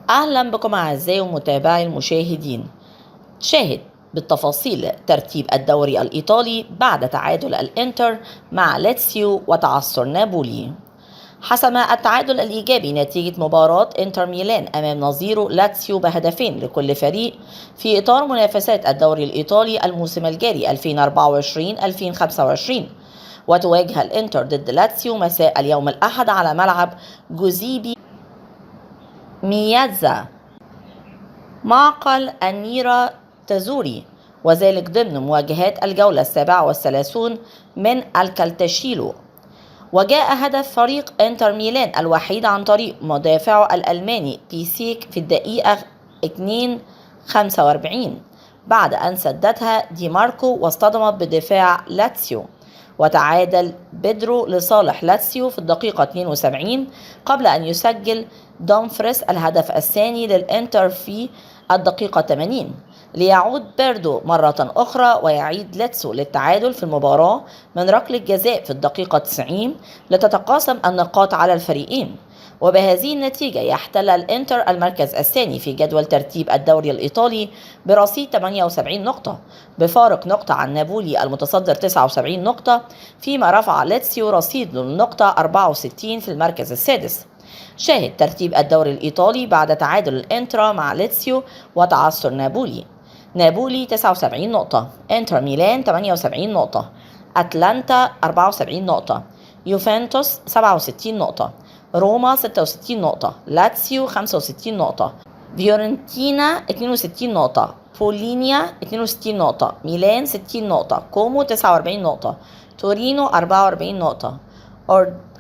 أهلا بكم أعزائي ومتابعي المشاهدين. شاهد بالتفاصيل ترتيب الدوري الإيطالي بعد تعادل الإنتر مع لاتسيو وتعثر نابولي. حسم التعادل الإيجابي نتيجة مباراة إنتر ميلان أمام نظيره لاتسيو بهدفين لكل فريق في إطار منافسات الدوري الإيطالي الموسم الجاري 2024-2025. وتواجه الإنتر ضد لاتسيو مساء اليوم الأحد على ملعب جوزيبي ميازا معقل النيرة تازوري، وذلك ضمن مواجهات الجولة 37 من الكالتاشيلو. وجاء هدف فريق انتر ميلان الوحيد عن طريق مدافعه الألماني بيسيك في الدقيقة 2:45 بعد أن سددها دي ماركو واصطدمت بدفاع لاتسيو. وتعادل بيدرو لصالح لاتسيو في الدقيقة 72 قبل أن يسجل دومفريس الهدف الثاني للإنتر في الدقيقة 80 ليعود بيردو مرة أخرى ويعيد لاتسيو للتعادل في المباراة من ركلة جزاء في الدقيقة 90 لتتقاسم النقاط على الفريقين. وبهذه النتيجة يحتل الإنتر المركز الثاني في جدول ترتيب الدوري الإيطالي برصيد 78 نقطة بفارق نقطة عن نابولي المتصدر 79 نقطة، فيما رفع لاتسيو رصيد النقطة 64 في المركز السادس. شاهد ترتيب الدوري الإيطالي بعد تعادل الإنتر مع لاتسيو وتعثر نابولي. نابولي 79 نقطة، إنتر ميلان 78 نقطة، أتلانتا 74 نقطة، يوفنتوس 67 نقطة، روما 66 نقطة، لاتسيو 65 نقطة، فيورنتينا 62 نقطة، بولينيا 62 نقطة، ميلان 60 نقطة، كومو 49 نقطة، تورينو 44 نقطة،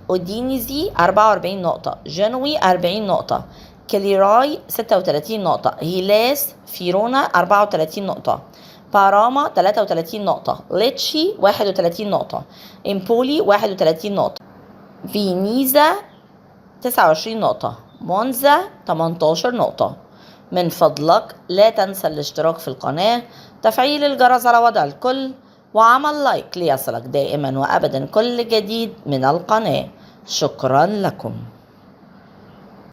أودينيزي 44 نقطة، جنوي 40 نقطة، كاليراي 36 نقطة، هيلاس فيرونا 34 نقطة، باراما 33 نقطة، ليتشي 31 نقطة، إمبولي 31 نقطة، فينيزا 29 نقطة، مونزا 18 نقطة. من فضلك لا تنسى الاشتراك في القناة، تفعيل الجرس على وضع الكل، وعمل لايك ليصلك دائما وأبدا كل جديد من القناة. شكرا لكم.